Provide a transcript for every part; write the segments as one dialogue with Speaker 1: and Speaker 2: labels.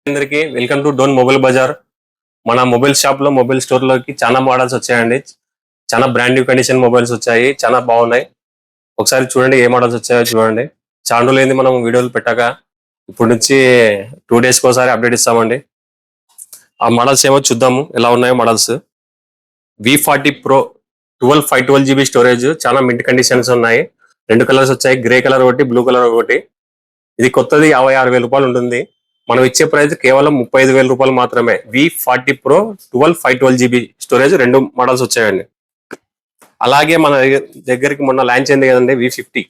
Speaker 1: అందరికి welcome to Dhone mobile బజార్. మన మొబైల్ షాప్ లో మొబైల్ స్టోర్ లోకి చాలా మోడల్స్ వచ్చాయండి. చాలా బ్రాండ్ న్యూ కండిషన్ మొబైల్స్ వచ్చాయి, చాలా బాగున్నాయి. ఒకసారి చూడండి ఏ మోడల్స్ వచ్చాయో చూడండి. చాలా రోజులైంది మనం వీడియోలు పెట్టాక, ఇప్పుడు నుంచి 2 days ఒకసారి అప్డేట్ ఇస్తామండి. ఆ మోడల్స్ ఏమో చూద్దాము ఎలా ఉన్నాయో models. V40 Pro 512GB storage, చాలా మింట్ కండిషన్స్ ఉన్నాయి. 2 కలర్స్ వచ్చాయి, గ్రే కలర్ ఒకటి, బ్లూ కలర్ ఒకటి. ఇది కొత్తది 56,000 రూపాయలు ఉంటుంది. మనం ఇచ్చే ప్రైస్ కేవలం 35,000 రూపాయలు మాత్రమే. V40 Pro 512GB storage 2 models వచ్చాయండి. అలాగే మన దగ్గరికి మొన్న లాంచ్ అయింది కదండి V50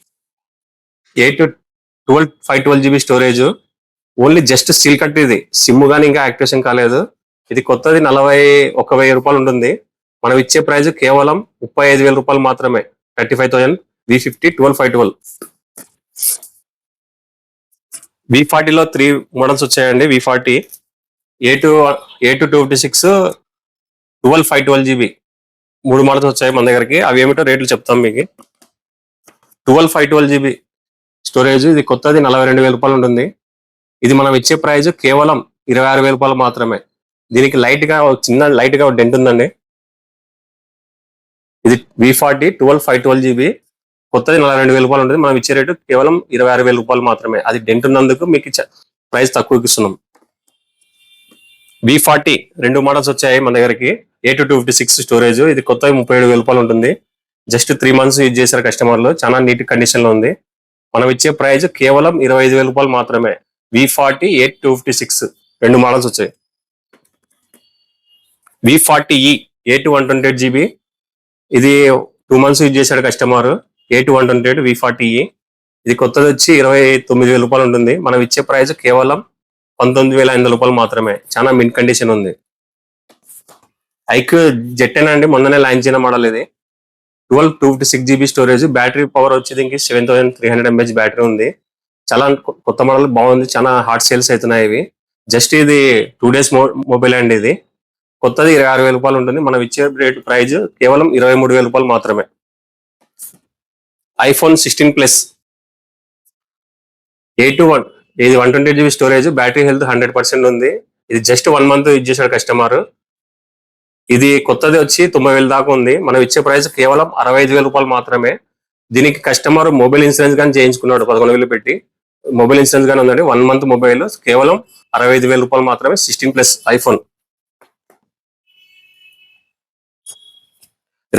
Speaker 1: 512GB storage. Only just steel cut, ఇది సిమ్ గానీ ఇంకా యాక్టివేషన్ కాలేదు. ఇది కొత్తది 41,000 రూపాయలు ఉంటుంది. మనం ఇచ్చే ప్రైస్ కేవలం 35,000 రూపాయలు మాత్రమే. 35,000 V50 512. V40 లో 3 మోడల్స్ వచ్చాయండి. V40 A256 512GB 3 మోడల్స్ వచ్చాయి మన దగ్గరికి. అవి ఏమిటో రేట్లు చెప్తాం మీకు. 512GB స్టోరేజ్, ఇది కొత్తది 42,000 రూపాయలు ఉంటుంది. ఇది మనం ఇచ్చే ప్రైస్ కేవలం 26,000 రూపాయలు మాత్రమే. దీనికి చిన్న లైట్ గా డెంట్ ఉందండి. ఇది V40 512GB కొత్తది 42,000 రూపాయలు ఉంటుంది. మనం ఇచ్చే రేటు కేవలం 26,000 రూపాయలు మాత్రమే. అది డెంట్ ఉన్నందుకు మీకు ప్రైస్ తక్కువ ఇస్తున్నాం. V40 2 మోడల్స్ వచ్చాయి మన దగ్గరికి. A256 స్టోరేజ్, ఇది కొత్తది 37,000 రూపాయలు ఉంటుంది. జస్ట్ 3 months యూజ్ చేశారు కస్టమర్లు. చాలా నీట్ కండిషన్ లో ఉంది. మనం ఇచ్చే ప్రైస్ కేవలం 25,000 రూపాయలు మాత్రమే. V40 A256 2 మోడల్స్ వచ్చాయి. V40E A2 ఇది 2 months యూజ్ చేశాడు కస్టమర్. A2 V40E, ఇది కొత్తది వచ్చి 29,000 రూపాయలు ఉంటుంది. మనం ఇచ్చే ప్రైస్ కేవలం 19,500 రూపాయలు మాత్రమే. చాలా మింట్ కండిషన్ ఉంది. ఐక్యూ జెట్ అండి, మొన్ననే లాంచ్ అయిన మోడల్ ఇది. 256GB స్టోరేజ్, బ్యాటరీ పవర్ వచ్చి దీనికి 7300 mAh బ్యాటరీ ఉంది. చాలా కొత్త మోడల్, బాగుంది. చాలా హాట్ సేల్స్ అవుతున్నాయి ఇవి. జస్ట్ ఇది 2 days మొబైల్ అండి. ఇది కొత్తది 26,000 రూపాయలు ఉంటుంది. మనం ఇచ్చే రేట్ ప్రైస్ కేవలం 23,000 రూపాయలు మాత్రమే. iPhone 16 Plus A21, ఇది 128GB స్టోరేజ్, బ్యాటరీ హెల్త్ 100% ఉంది. ఇది జస్ట్ 1 month యూజ్ చేశాడు కస్టమర్. ఇది కొత్తది వచ్చి 90,000 దాకా ఉంది. మనం ఇచ్చే ప్రైస్ కేవలం 65,000 రూపాయలు మాత్రమే. దీనికి కస్టమర్ మొబైల్ ఇన్సూరెన్స్ గానీ చేయించుకున్నాడు 11,000 పెట్టి. మొబైల్ ఇన్సూరెన్స్ గానీ ఉందండి. 1 month మొబైల్, కేవలం 65,000 రూపాయలు మాత్రమే. 16 Plus iPhone.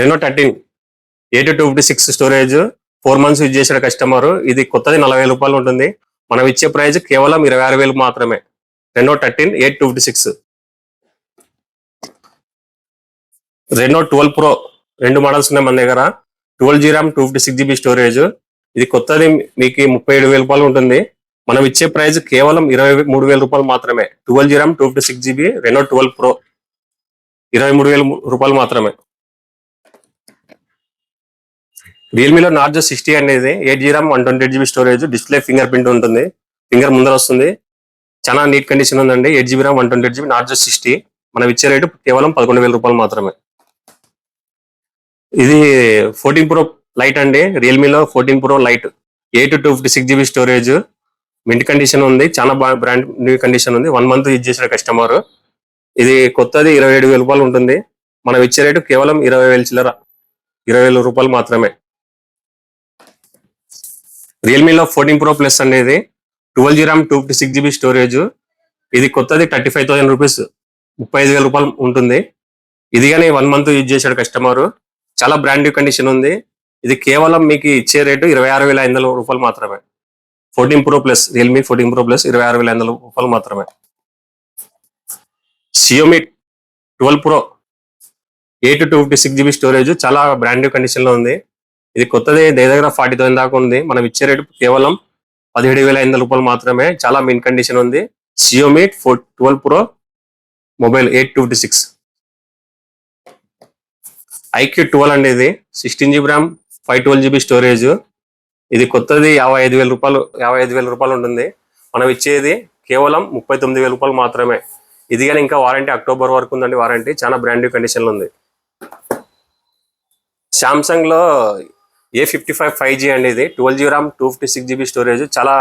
Speaker 1: Reno 13 A256 storage, 4 months use చేసిన కస్టమర్. ఇది కొత్తది 40,000 రూపాయలు ఉంటుంది. మనం ఇచ్చే ప్రైస్ కేవలం 26,000 మాత్రమే. Reno 13 A256. Reno 12 Pro 2 models ఉన్నాయి మన దగ్గర. 12GB RAM 256GB స్టోరేజ్, ఇది కొత్తది మీకు 37,000 రూపాయలు ఉంటుంది. మనం ఇచ్చే ప్రైస్ కేవలం 23,000 రూపాయలు మాత్రమే. 12GB RAM 256GB Reno 12 Pro 23,000 రూపాయలు మాత్రమే. రియల్మీలో నార్జో 60 అనేది 8GB RAM 128GB storage, display finger print ఉంటుంది. ఫింగర్ ముందర వస్తుంది. చాలా నీట్ కండిషన్ ఉందండి. 8GB RAM 128GB Narzo 60. మనం ఇచ్చే రేటు కేవలం 11,000 రూపాయలు మాత్రమే. ఇది 14 Pro లైట్ అండి. రియల్మీలో 14 Pro light, 8/256GB storage, mint condition ఉంది. చాలా బ్రాండ్ న్యూ కండిషన్ ఉంది. 1 month యూజ్ చేసిన కస్టమర్. ఇది కొత్తది 27,000 రూపాయలు ఉంటుంది. మనం ఇచ్చే రేటు కేవలం 20,000 చిల్లర, 20,000 రూపాయలు మాత్రమే. రియల్మీలో 14 Pro Plus అనేది 12GB RAM 256GB స్టోరేజ్, ఇది కొత్తది 35,000 రూపీస్, 35,000 రూపాయలు ఉంటుంది. ఇది కానీ 1 month యూజ్ చేశాడు కస్టమర్. చాలా బ్రాండ్ న్యూ కండిషన్ ఉంది. ఇది కేవలం మీకు ఇచ్చే రేటు 26,500 రూపాయలు మాత్రమే. 14 Pro Plus, Realme 14 Pro Plus 26,500 రూపాయలు మాత్రమే. Xiaomi 12 Pro A256GB స్టోరేజ్, చాలా బ్రాండ్ న్యూ కండిషన్ లో ఉంది. ఇది కొత్తది దగ్గర 40,000 దాకా ఉంది. మనం ఇచ్చే రేటు కేవలం 17,500 రూపాయలు మాత్రమే. చాలా మిన్ కండిషన్ ఉంది. Xiaomi 12 Pro mobile 8/256. IQ12 అండి, ఇది 16GB RAM 512GB స్టోరేజ్, ఇది కొత్తది 55,000 రూపాయలు ఉంటుంది. మనం ఇచ్చేది కేవలం 39,000 రూపాయలు మాత్రమే. ఇది కానీ ఇంకా వారంటీ అక్టోబర్ వరకు ఉందండి వారంటీ. చాలా బ్రాండ్ న్యూ కండిషన్ లో ఉంది. సామ్సంగ్ లో A55 5G అండి, ఇది 12GB RAM 256GB స్టోరేజ్, చాలా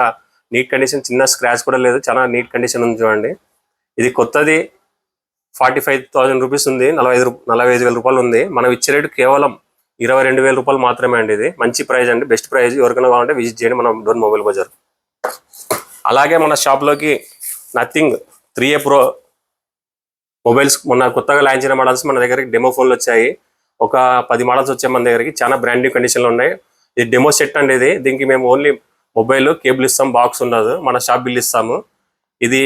Speaker 1: నీట్ కండిషన్, చిన్న స్క్రాచ్ కూడా లేదు, చాలా నీట్ కండిషన్ ఉంది చూడండి. ఇది కొత్తది 45,000 రూపీస్ ఉంది, 45,000 రూపాయలు ఉంది. మనం ఇచ్చే రేటు కేవలం 22,000 రూపాయలు మాత్రమే అండి. ఇది మంచి ప్రైస్ అండి, బెస్ట్ ప్రైస్. ఎవరికైనా కావాలంటే విజిట్ చేయండి మన డోన్ మొబైల్ బజార్. అలాగే మన షాప్లోకి నథింగ్ 3A Pro మొబైల్స్ మొన్న కొత్తగా లాంచ్ అయిన మోడల్స్ మన దగ్గరికి డెమో ఫోన్లు వచ్చాయి. ఒక 10 మోడల్స్ వచ్చాయి మన దగ్గరికి. చాలా బ్రాండ్ న్యూ కండిషన్లో ఉన్నాయి. ఇది డెమో సెట్ అండి. దీనికి మేము ఓన్లీ మొబైల్ కేబుల్ ఇస్తాం, బాక్స్ ఉండదు. మన షాప్ బిల్ ఇస్తాము. ఇది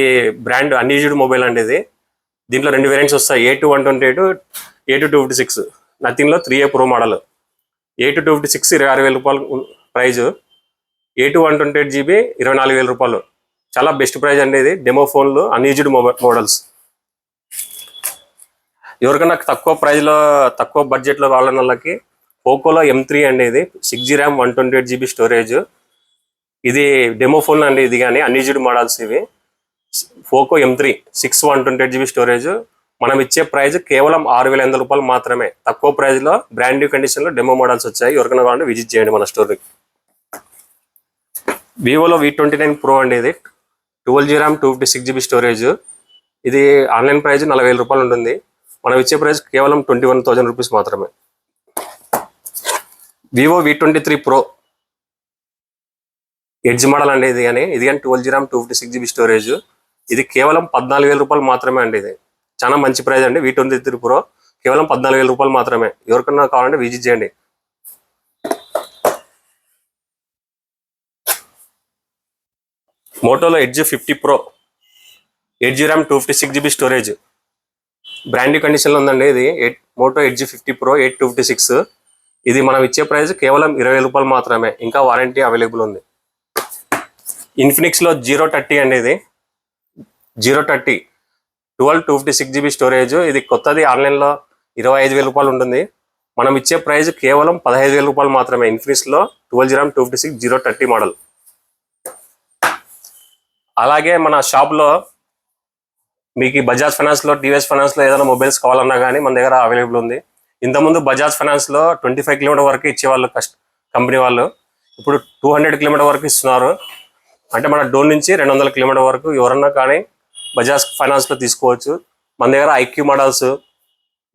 Speaker 1: బ్రాండ్ అన్యూజ్డ్ మొబైల్ అండి. దీంట్లో 2 వేరియంట్స్ వస్తాయి, A2128, A2256. నథింగ్లో 3A Pro model. A2256 26,000 రూపాయలు ప్రైజ్, A2128GB 24,000 రూపాయలు. చాలా బెస్ట్ ప్రైజ్ అండి. ఇది డెమో ఫోన్లు అన్యూజ్డ్ మోడల్స్. ఎవరికైనా తక్కువ ప్రైజ్లో తక్కువ బడ్జెట్లో కావాలన్న వాళ్ళకి పోకోలో M3 అండి. ఇది 6GB RAM 128GB స్టోరేజ్. ఇది డెమో ఫోన్ అండి. ఇది కానీ అన్యూజ్డ్ మోడల్స్ ఇవి. Poco M3 6 128GB storage. మనం ఇచ్చే ప్రైస్ కేవలం 6,800 రూపాయలు మాత్రమే. తక్కువ ప్రైజ్లో బ్రాండ్ న్యూ కండిషన్లో డెమో మోడల్స్ వచ్చాయి. ఎవరికైనా కావాలంటే విజిట్ చేయండి మన స్టోర్కి. వివోలో V29 Pro అండి. ఇది 12GB RAM 256GB స్టోరేజ్. ఇది ఆన్లైన్ ప్రైస్ 40,000 రూపాయలు ఉంటుంది. మనం ఇచ్చే ప్రైస్ కేవలం 21,000 రూపీస్ మాత్రమే. Vivo V23 Pro edge model అండి. ఇది కానీ 12GB RAM 256GB స్టోరేజ్. ఇది కేవలం 14,000 రూపాయలు మాత్రమే అండి. ఇది చాలా మంచి ప్రైస్ అండి. V23 Pro కేవలం 14,000 రూపాయలు మాత్రమే. ఎవరికన్నా కావాలంటే విజిట్ చేయండి. మోటోలో Edge 50 Pro 8GB RAM 256GB storage. Brand new కండిషన్లో ఉందండి. ఇది మోటో ఎడ్జ్ 50 Pro 8256. ఇది మనం ఇచ్చే ప్రైస్ కేవలం 20,000 రూపాయలు మాత్రమే. ఇంకా వారంటీ అవైలబుల్ ఉంది. ఇన్ఫినిక్స్లో 030 అండి. ఇది 030 256GB స్టోరేజ్. ఇది కొత్తది, ఆన్లైన్లో 25,000 రూపాయలు ఉంటుంది. మనం ఇచ్చే ప్రైస్ కేవలం 15,000 రూపాయలు మాత్రమే. ఇన్ఫినిక్స్లో 12GB RAM 256 030 మోడల్. అలాగే మన షాప్లో మీకు బజాజ్ ఫైనాన్స్లో, టీవీఎస్ ఫైనాన్స్లో ఏదైనా మొబైల్స్ కావాలన్నా కానీ మన దగ్గర అవైలబుల్ ఉంది. ఇంతకుముందు బజాజ్ ఫైనాన్స్లో 25 కిలోమీటర్ వరకు ఇచ్చేవాళ్ళు కంపెనీ వాళ్ళు. ఇప్పుడు 200 కిలోమీటర్ వరకు ఇస్తున్నారు. అంటే మన డోన్ నుంచి 200 కిలోమీటర్ వరకు ఎవరన్నా కానీ బజాజ్ ఫైనాన్స్లో తీసుకోవచ్చు. మన దగ్గర IQ models,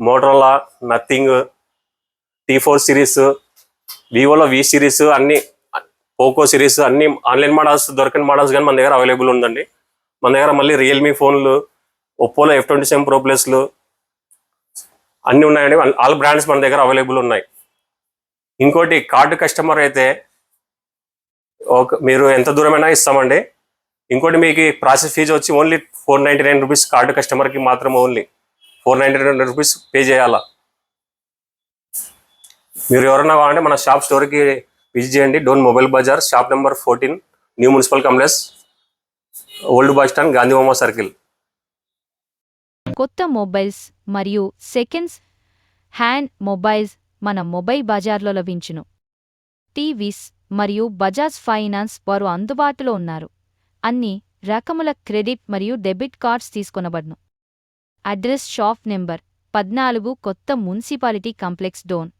Speaker 1: Motorola, Nothing, T4 series, వివోలో V సిరీస్, అన్ని పోకో సిరీస్, అన్ని ఆన్లైన్ మోడల్స్, దొరికిన మోడల్స్ కానీ మన దగ్గర అవైలబుల్ ఉందండి. మన దగ్గర మళ్ళీ రియల్మీ ఫోన్లు, ఒప్పోలో F27 Pro ప్లస్లు అన్నీ ఉన్నాయండి. ఆల్ బ్రాండ్స్ మన దగ్గర అవైలబుల్ ఉన్నాయి. ఇంకోటి కార్డు కస్టమర్ అయితే మీరు ఎంత దూరమైనా ఇస్తామండి. ఇంకోటి మీకు ప్రాసెస్ ఫీజు వచ్చి ఓన్లీ 499 రూపీస్. కార్డు కస్టమర్కి మాత్రం ఓన్లీ 499 రూపీస్ పే చేయాలా. మీరు ఎవరన్నా కావాలంటే మన షాప్ స్టోర్కి విజిట్ చేయండి. డోన్ మొబైల్ బజార్, shop number 14, new municipal complex, old bus stand, Gandhi బొమ్మ సర్కిల్.
Speaker 2: కొత్త మొబైల్స్ మరియు సెకండ్స్ హ్యాండ్ మొబైల్స్ మన మొబైల్ బజార్లో లభించును. టీవీస్ మరియు బజాజ్ ఫైనాన్స్ వారు అందుబాటులో ఉన్నారు. అన్ని రకముల క్రెడిట్ మరియు డెబిట్ కార్డ్స్ తీసుకొనబడును. అడ్రస్ షాప్ నెంబర్ 14, కొత్త మున్సిపాలిటీ కాంప్లెక్స్, డోన్.